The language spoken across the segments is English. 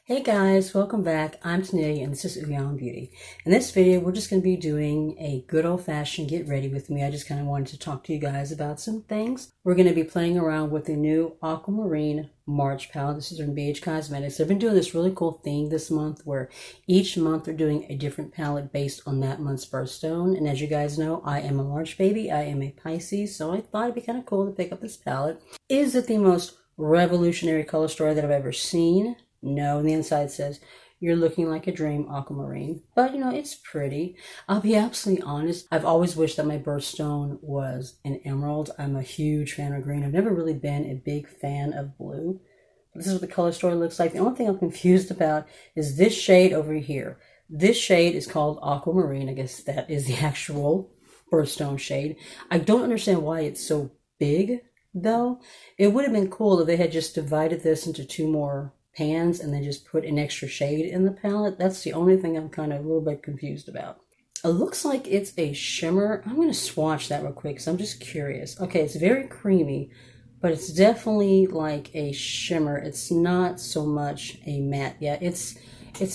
Hey guys, welcome back. I'm Tanealy and this is Beauty. In this video, we're just going to be doing a good old-fashioned get ready with me. I just kind of wanted to talk to you guys about some things. We're going to be playing around with the new Aquamarine March palette. This is from BH Cosmetics. They've been doing this really cool thing this month where each month they're doing a different palette based on that month's birthstone. And as you guys know, I am a March baby. I am a Pisces, so I thought it'd be kind of cool to pick up this palette. Is it the most revolutionary color story that I've ever seen? No, and the inside says, "You're looking like a dream, Aquamarine." But, you know, it's pretty. I'll be absolutely honest. I've always wished that my birthstone was an emerald. I'm a huge fan of green. I've never really been a big fan of blue. This is what the color story looks like. The only thing I'm confused about is this shade over here. This shade is called Aquamarine. I guess that is the actual birthstone shade. I don't understand why it's so big, though. It would have been cool if they had just divided this into two more pans and then just put an extra shade in the palette. That's the only thing I'm kind of a little bit confused about. It looks like it's a shimmer. I'm going to swatch that real quick because I'm just curious. Okay, it's very creamy, but it's definitely like a shimmer. It's not so much a matte yet. It's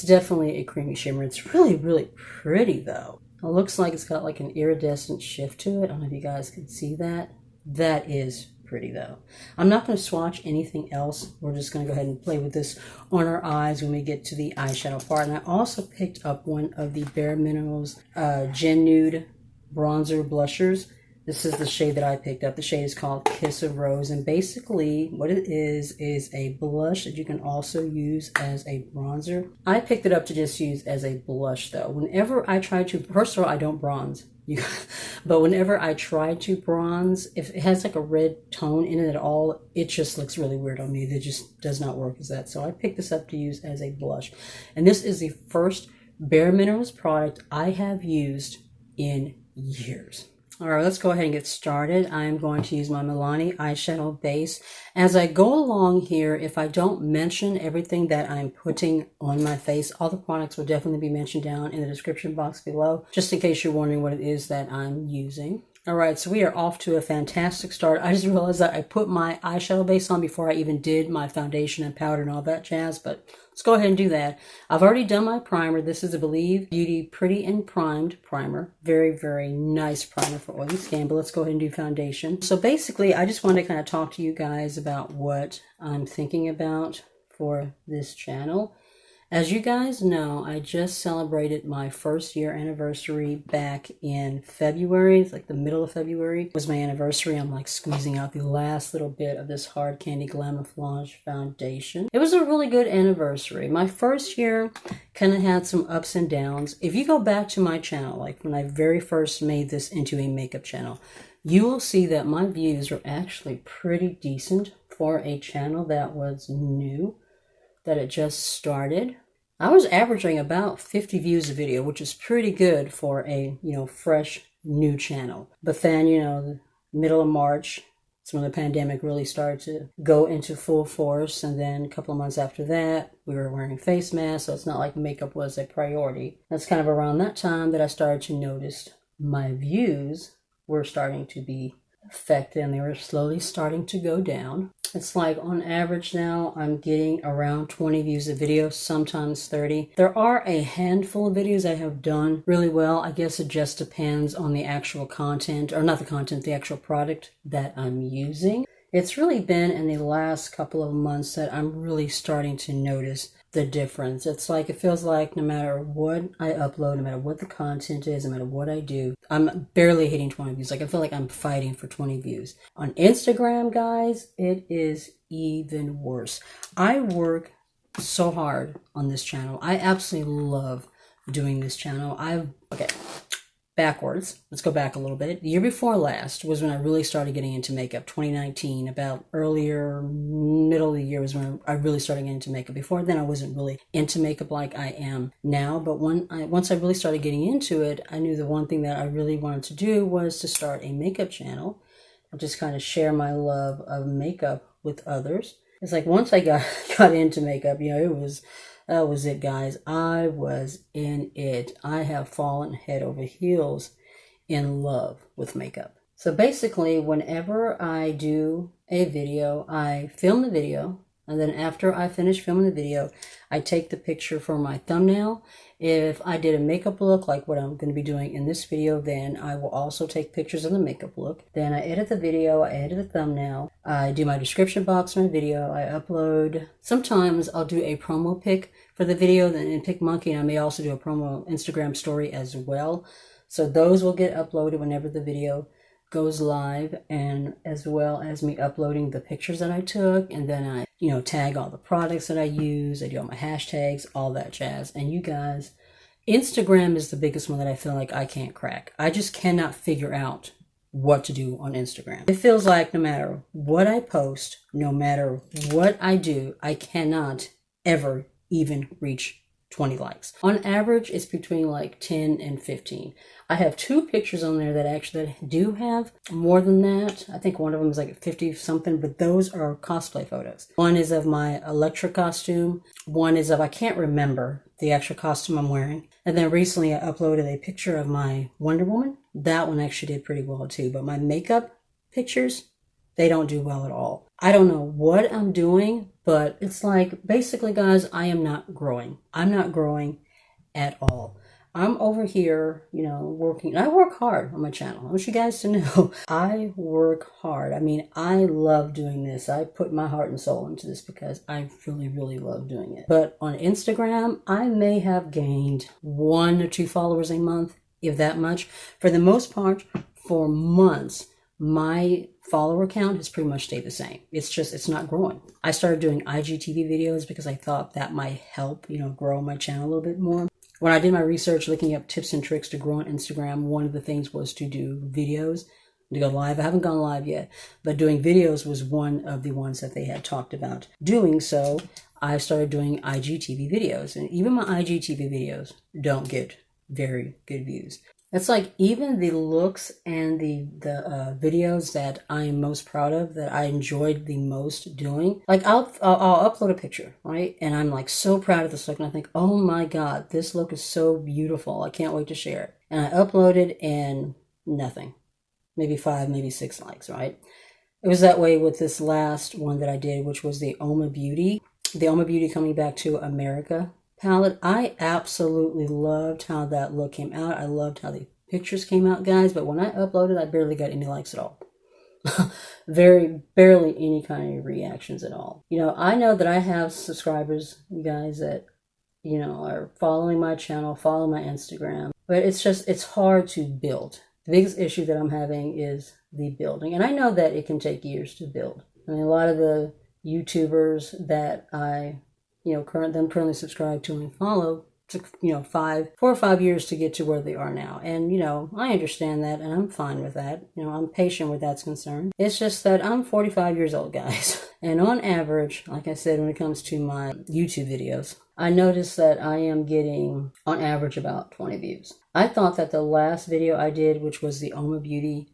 definitely a creamy shimmer. It's really, really pretty though. It looks like it's got like an iridescent shift to it. I don't know if you guys can see that. That is pretty though. I'm not going to swatch anything else. We're just going to go ahead and play with this on our eyes when we get to the eyeshadow part. And I also picked up one of the Bare Minerals Gen Nude bronzer blushers. This is the shade that I picked up. The shade is called Kiss of Rose, and basically what it is a blush that you can also use as a bronzer. I picked it up to just use as a blush though. Whenever I try to, first of all, I don't bronze. But whenever I try to bronze, if it has like a red tone in it at all, it just looks really weird on me. It just does not work as that. So I picked this up to use as a blush. And this is the first Bare Minerals product I have used in years. All right, let's go ahead and get started. I'm going to use my Milani eyeshadow base. As I go along here, if I don't mention everything that I'm putting on my face, all the products will definitely be mentioned down in the description box below, just in case you're wondering what it is that I'm using. All right, so we are off to a fantastic start. I just realized that I put my eyeshadow base on before I even did my foundation and powder and all that jazz, but let's go ahead and do that. I've already done my primer. This is the Believe Beauty Pretty and Primed primer. Very, very nice primer for oily skin, but let's go ahead and do foundation. So basically, I just want to kind of talk to you guys about what I'm thinking about for this channel. As you guys know, I just celebrated my first year anniversary back in February. It's like the middle of February was my anniversary. I'm like squeezing out the last little bit of this Hard Candy Glamoflauge foundation. It was a really good anniversary. My first year kind of had some ups and downs. If you go back to my channel, like when I very first made this into a makeup channel, you will see that my views are actually pretty decent for a channel that was new, that it just started. I was averaging about 50 views a video, which is pretty good for a, fresh new channel. But then, the middle of March, it's when the pandemic really started to go into full force. And then a couple of months after that, we were wearing face masks. So it's not like makeup was a priority. That's kind of around that time that I started to notice my views were starting to be affected and they were slowly starting to go down. It's like on average now I'm getting around 20 views a video, sometimes 30. There are a handful of videos that have done really well. I guess it just depends on the actual content, or not the content, the actual product that I'm using. It's really been in the last couple of months that I'm really starting to notice the difference. It's like, it feels like no matter what I upload, no matter what the content is, no matter what I do, I'm barely hitting 20 views. Like I feel like I'm fighting for 20 views. On Instagram, guys, it is even worse. I work so hard on this channel. I absolutely love doing this channel. Backwards. Let's go back a little bit. The year before last was when I really started getting into makeup. 2019, about earlier, middle of the year was when I really started getting into makeup. Before then, I wasn't really into makeup like I am now. But once I really started getting into it, I knew the one thing that I really wanted to do was to start a makeup channel and just kind of share my love of makeup with others. It's like once I got into makeup, that was it, guys. I was in it. I have fallen head over heels in love with makeup. So basically, whenever I do a video, I film the video, And then after I finish filming the video, I take the picture for my thumbnail. If I did a makeup look like what I'm going to be doing in this video, then I will also take pictures of the makeup look. Then I edit the video, I edit the thumbnail, I do my description box for my video, I upload. Sometimes I'll do a promo pic for the video, then in PicMonkey, and I may also do a promo Instagram story as well. So those will get uploaded whenever the video goes live, and as well as me uploading the pictures that I took, and then I, tag all the products that I use, I do all my hashtags, all that jazz. And you guys, Instagram is the biggest one that I feel like I can't crack. I just cannot figure out what to do on Instagram. It feels like no matter what I post, no matter what I do, I cannot ever even reach 20 likes. On average, it's between like 10 and 15. I have 2 pictures on there that actually do have more than that. I think one of them is like 50 something, but those are cosplay photos. One is of my Electra costume. One is of, I can't remember the actual costume I'm wearing. And then recently I uploaded a picture of my Wonder Woman. That one actually did pretty well too, but my makeup pictures, they don't do well at all. I don't know what I'm doing, but it's like, basically guys, I am not growing. I'm not growing at all. I'm over here, working. I work hard on my channel. I want you guys to know I work hard. I mean, I love doing this. I put my heart and soul into this because I really, really love doing it. But on Instagram, I may have gained 1 or 2 followers a month, if that much. For the most part, for months, my follower count has pretty much stayed the same. It's not growing. I started doing IGTV videos because I thought that might help, grow my channel a little bit more. When I did my research looking up tips and tricks to grow on Instagram, one of the things was to do videos, to go live. I haven't gone live yet, but doing videos was one of the ones that they had talked about doing. So I started doing IGTV videos, and even my IGTV videos don't get very good views. It's like even the looks and the videos that I am most proud of, that I enjoyed the most doing. Like I'll upload a picture, right? And I'm like so proud of this look, and I think, oh my God, this look is so beautiful. I can't wait to share it. And I upload it and nothing. Maybe 5, maybe 6 likes, right? It was that way with this last one that I did, which was the Oma Beauty. The Oma Beauty Coming Back to America palette. I absolutely loved how that look came out. I loved how the pictures came out, guys, but when I uploaded, I barely got any likes at all. Barely any kind of reactions at all. I know that I have subscribers, you guys, that, are following my channel, follow my Instagram, but it's hard to build. The biggest issue that I'm having is the building, and I know that it can take years to build. I mean, a lot of the YouTubers that I currently subscribed to and follow took 4 or 5 years to get to where they are now. And I understand that, and I'm fine with that. I'm patient where that's concerned. It's just that I'm 45 years old, guys. And on average, like I said, when it comes to my YouTube videos, I noticed that I am getting on average about 20 views. I thought that the last video I did, which was the Oma Beauty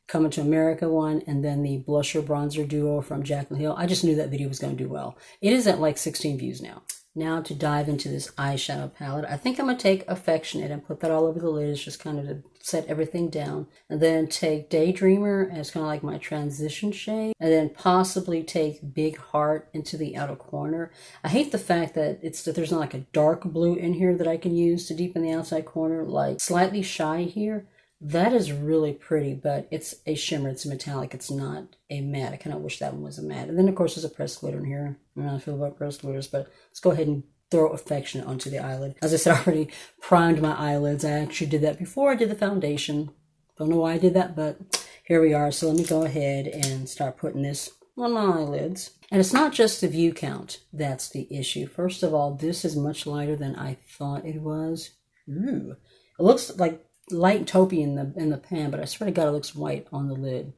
Coming to America one, and then the blusher bronzer duo from Jaclyn Hill, I just knew that video was going to do well. It is at like 16 views now. Now to dive into this eyeshadow palette, I think I'm going to take Affectionate and put that all over the lid. It's just kind of to set everything down. And then take Daydreamer as kind of like my transition shade. And then possibly take Big Heart into the outer corner. I hate the fact that there's not like a dark blue in here that I can use to deepen the outside corner. Like Slightly Shy here. That is really pretty, but it's a shimmer. It's a metallic. It's not a matte. I kind of wish that one was a matte. And then, of course, there's a pressed glitter in here. I don't know how I feel about pressed glitters, but let's go ahead and throw Affectionate onto the eyelid. As I said, I already primed my eyelids. I actually did that before I did the foundation. Don't know why I did that, but here we are. So let me go ahead and start putting this on my eyelids. And it's not just the view count that's the issue. First of all, this is much lighter than I thought it was. Ooh. It looks like light taupey in the pan, but I swear to God it looks white on the lid.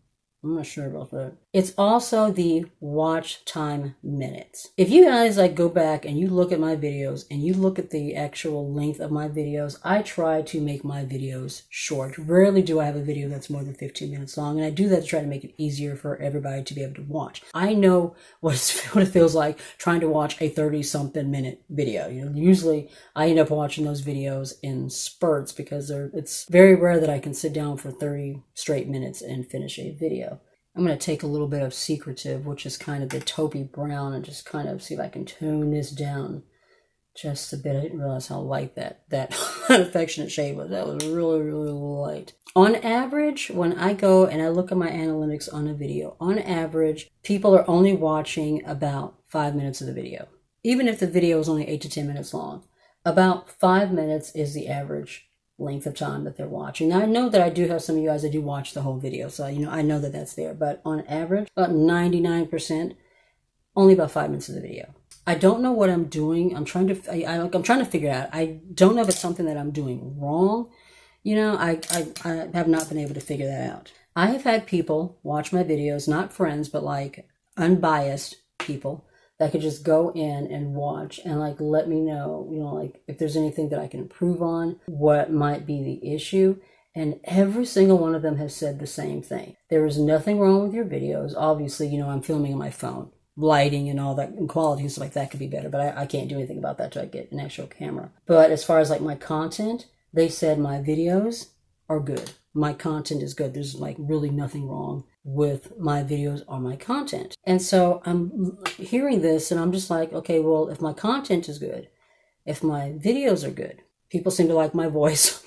I'm not sure about that. It's also the watch time minutes. If you guys go back and you look at my videos and you look at the actual length of my videos, I try to make my videos short. Rarely do I have a video that's more than 15 minutes long, and I do that to try to make it easier for everybody to be able to watch. I know what it feels like trying to watch a 30-something minute video. Usually I end up watching those videos in spurts because it's very rare that I can sit down for 30 straight minutes and finish a video. I'm going to take a little bit of Secretive, which is kind of the taupey brown, and just kind of see if I can tone this down just a bit. I didn't realize how light that Affectionate shade was. That was really, really light. On average, when I go and I look at my analytics on a video, on average, people are only watching about 5 minutes of the video. Even if the video is only 8 to 10 minutes long, about 5 minutes is the average length of time that they're watching. Now, I know that I do have some of you guys that do watch the whole video, so I know that that's there. But on average, about 99%, only about 5 minutes of the video. I don't know what I'm doing. I'm trying to figure it out. I don't know if it's something that I'm doing wrong. I have not been able to figure that out. I have had people watch my videos, not friends, but like unbiased people that could just go in and watch and like let me know, like if there's anything that I can improve on, what might be the issue. And every single one of them has said the same thing. There is nothing wrong with your videos. Obviously, I'm filming on my phone. Lighting and all that and quality and stuff like that could be better, but I can't do anything about that till I get an actual camera. But as far as like my content, they said my videos are good. My content is good. There's like really nothing wrong with my videos or my content. And so I'm hearing this and I'm just like, okay, well, if my content is good, if my videos are good, people seem to like my voice,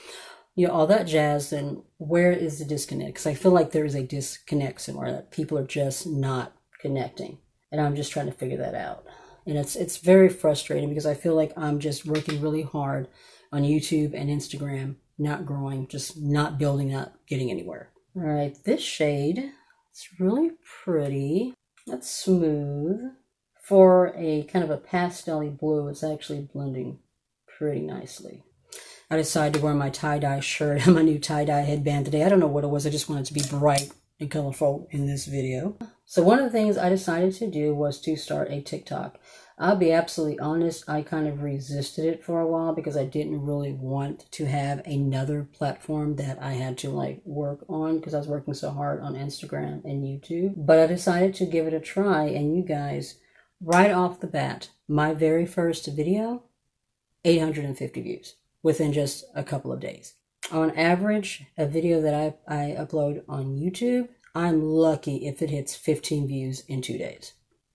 all that jazz, then where is the disconnect? Because I feel like there is a disconnect somewhere, that people are just not connecting. And I'm just trying to figure that out. And it's very frustrating because I feel like I'm just working really hard on YouTube and Instagram, not growing, just not building up, getting anywhere. All right, this shade, it's really pretty. That's smooth. For a kind of a pastel-y blue, it's actually blending pretty nicely. I decided to wear my tie-dye shirt and my new tie-dye headband today. I don't know what it was. I just wanted to be bright and colorful in this video. So one of the things I decided to do was to start a TikTok. I'll be absolutely honest, I kind of resisted it for a while because I didn't really want to have another platform that I had to like work on because I was working so hard on Instagram and YouTube. But I decided to give it a try, and you guys, right off the bat, my very first video, 850 views within just a couple of days. On average, a video that I upload on YouTube, I'm lucky if it hits 15 views in 2 days.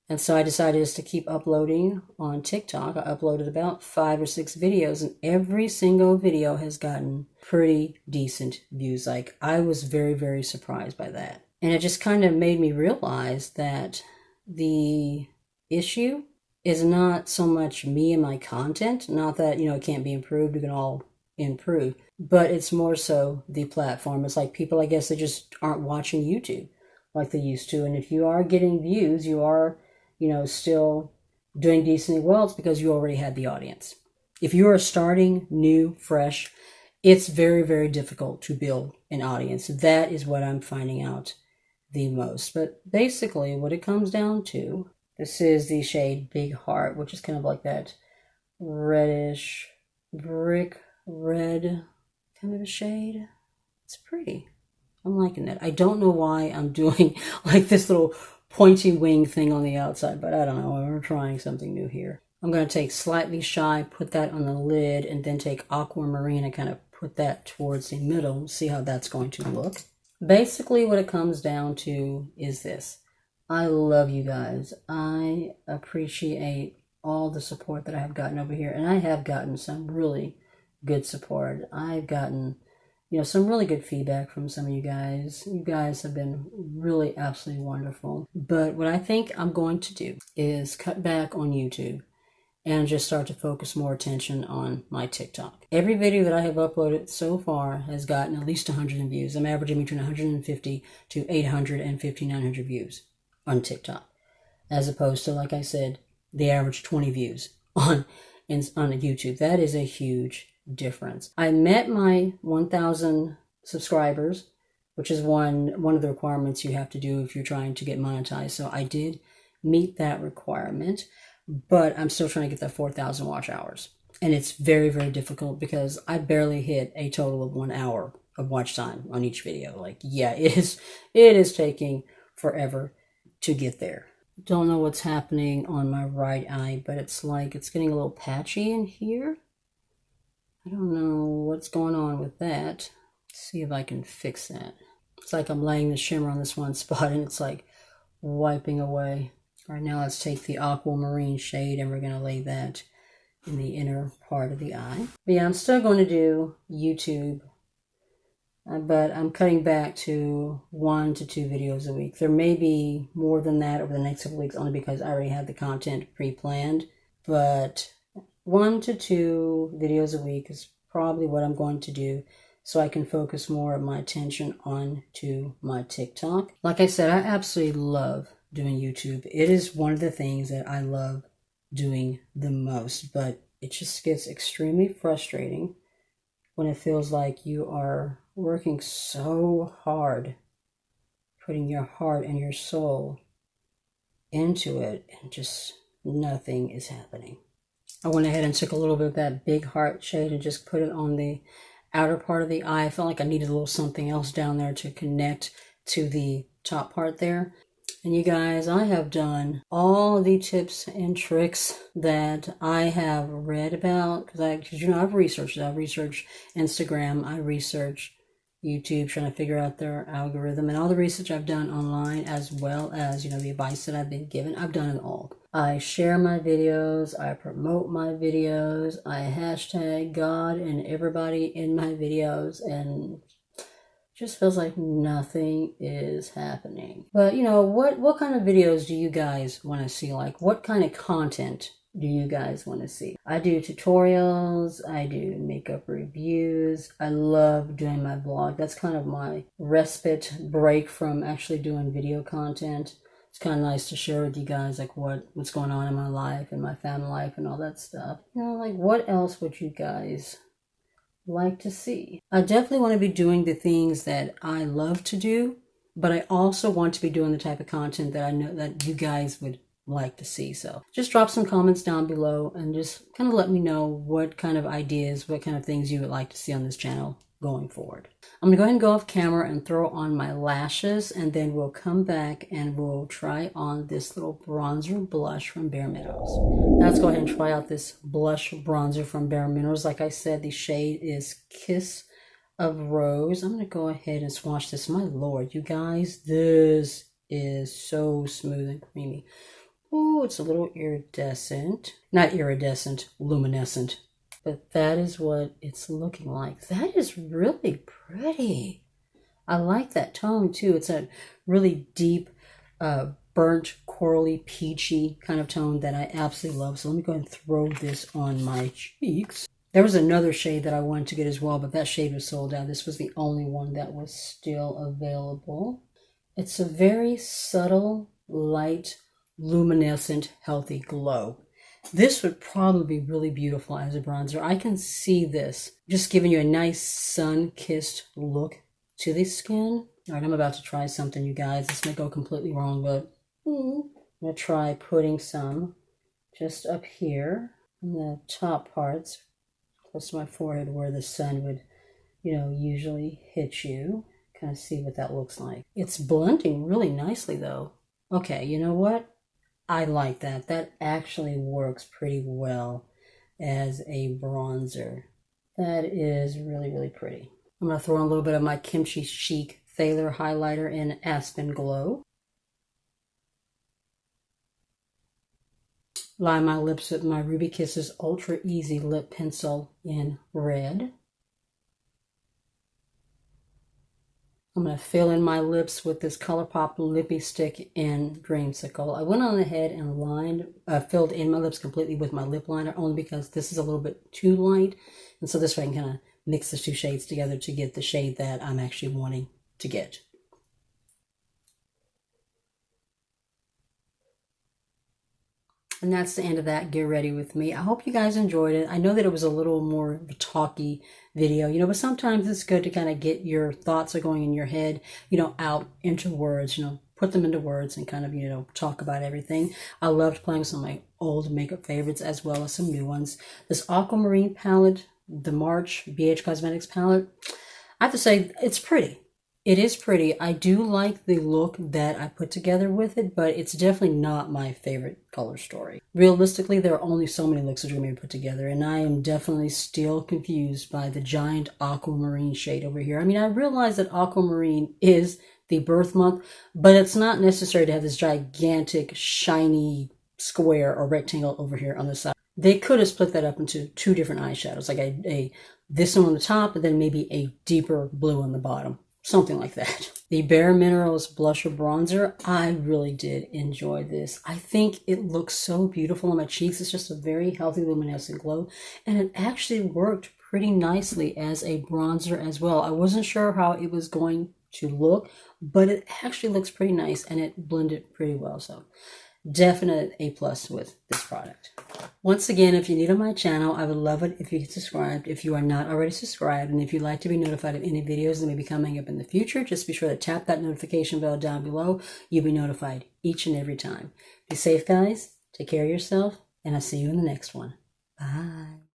And so I decided just to keep uploading on TikTok. I uploaded about 5 or 6 videos, and every single video has gotten pretty decent views. Like, I was very, very surprised by that. And it just kind of made me realize that the issue is not so much me and my content. Not that, it can't be improved. We can all improve. But it's more so the platform. It's like people, I guess, they just aren't watching YouTube like they used to. And if you are getting views, you are, still doing decently well, it's because you already had the audience. If you are starting new, fresh, it's very, very difficult to build an audience. That is what I'm finding out the most. But basically what it comes down to, this is the shade Big Heart, which is kind of like that reddish brick red kind of a shade. It's pretty. I'm liking that. I don't know why I'm doing like this little pointy wing thing on the outside, but I don't know. We're trying something new here. I'm going to take Slightly Shy, put that on the lid, and then take Aquamarine and kind of put that towards the middle. See how that's going to look. Basically, what it comes down to is this. I love you guys. I appreciate all the support that I have gotten over here, and I have gotten some really good support. I've gotten some really good feedback from some of you guys. You guys have been really absolutely wonderful. But what I think I'm going to do is cut back on YouTube and just start to focus more attention on my TikTok. Every video that I have uploaded so far has gotten at least 100 views. I'm averaging between 150 to 800 and 5,900 views on TikTok, as opposed to, like I said, the average 20 views on YouTube. That is a huge difference. I met my 1,000 subscribers, which is one of the requirements you have to do if you're trying to get monetized. So I did meet that requirement, but I'm still trying to get that 4,000 watch hours. And it's very, very difficult because I barely hit a total of 1 hour of watch time on each video. Like, yeah, it is taking forever to get there. Don't know what's happening on my right eye, but it's like it's getting a little patchy in here. I don't know what's going on with that. Let's see if I can fix that. It's like I'm laying the shimmer on this one spot and it's like wiping away. All right, now let's take the Aquamarine shade and we're going to lay that in the inner part of the eye. But yeah, I'm still going to do YouTube, but I'm cutting back to 1 to 2 videos a week. There may be more than that over the next couple weeks only because I already had the content pre-planned, but 1 to 2 videos a week is probably what I'm going to do so I can focus more of my attention on to my TikTok. Like I said, I absolutely love doing YouTube. It is one of the things that I love doing the most, but it just gets extremely frustrating when it feels like you are working so hard, putting your heart and your soul into it, and just nothing is happening. I went ahead and took a little bit of that big heart shade and just put it on the outer part of the eye. I felt like I needed a little something else down there to connect to the top part there. And you guys, I have done all the tips and tricks that I have read about because you know, I've researched Instagram, I researched YouTube, trying to figure out their algorithm, and all the research I've done online, as well as, you know, the advice that I've been given. I've done it all. I share my videos, I promote my videos, I hashtag God and everybody in my videos, and just feels like nothing is happening. But you know, what kind of videos do you guys want to see? Like, what kind of content do you guys want to see? I do tutorials, I do makeup reviews, I love doing my vlog. That's kind of my respite break from actually doing video content. It's kind of nice to share with you guys like what's going on in my life and my family life and all that stuff. You know, like, what else would you guys like to see? I definitely want to be doing the things that I love to do, but I also want to be doing the type of content that I know that you guys would like to see. So just drop some comments down below and just kind of let me know what kind of ideas, what kind of things you would like to see on this channel going forward. I'm gonna go ahead and go off camera and throw on my lashes, and then we'll come back and we'll try on this little bronzer blush from Bare Minerals. Now let's go ahead and try out this blush bronzer from Bare Minerals. Like I said, the shade is Kiss of Rose. I'm gonna go ahead and swatch this. My lord, you guys, this is so smooth and creamy. Oh, it's a little iridescent. Not iridescent, luminescent. But that is what it's looking like. That is really pretty. I like that tone too. It's a really deep, burnt, corally, peachy kind of tone that I absolutely love. So let me go ahead and throw this on my cheeks. There was another shade that I wanted to get as well, but that shade was sold out. This was the only one that was still available. It's a very subtle, light, luminescent, healthy glow. This would probably be really beautiful as a bronzer. I can see this just giving you a nice sun-kissed look to the skin. All right, I'm about to try something, you guys. This may go completely wrong, but I'm going to try putting some just up here in the top parts, close to my forehead where the sun would, you know, usually hit you. Kind of see what that looks like. It's blending really nicely, though. Okay, you know what? I like that. That actually works pretty well as a bronzer. That is really, really pretty. I'm going to throw on a little bit of my Kimchi Chic Thailor highlighter in Aspen Glow. Line my lips with my Ruby Kisses Ultra Easy Lip Pencil in red. I'm going to fill in my lips with this Colourpop Lippie stick in Dreamsicle. I went on ahead and filled in my lips completely with my lip liner, only because this is a little bit too light. And so this way I can kind of mix the two shades together to get the shade that I'm actually wanting to get. And that's the end of that Get Ready With Me. I hope you guys enjoyed it. I know that it was a little more of a talky video, you know, but sometimes it's good to kind of get your thoughts are going in your head, you know, out into words, you know, put them into words and kind of, you know, talk about everything. I loved playing with some of my old makeup favorites as well as some new ones. This Aquamarine palette, the March BH Cosmetics palette, I have to say it's pretty. It is pretty. I do like the look that I put together with it, but it's definitely not my favorite color story. Realistically, there are only so many looks that are going to be put together, and I am definitely still confused by the giant aquamarine shade over here. I mean, I realize that aquamarine is the birth month, but it's not necessary to have this gigantic, shiny square or rectangle over here on the side. They could have split that up into two different eyeshadows, like this one on the top, and then maybe a deeper blue on the bottom. Something like that. The Bare Minerals Blusher Bronzer, I really did enjoy this. I think it looks so beautiful on my cheeks. It's just a very healthy luminescent glow, and it actually worked pretty nicely as a bronzer as well. I wasn't sure how it was going to look, but it actually looks pretty nice, and it blended pretty well. So definite A+ with this product. Once again, if you're new to my channel, I would love it if you get subscribed if you are not already subscribed, and if you'd like to be notified of any videos that may be coming up in the future, just be sure to tap that notification bell down below. You'll be notified each and every time. Be safe, guys. Take care of yourself, and I'll see you in the next one. Bye.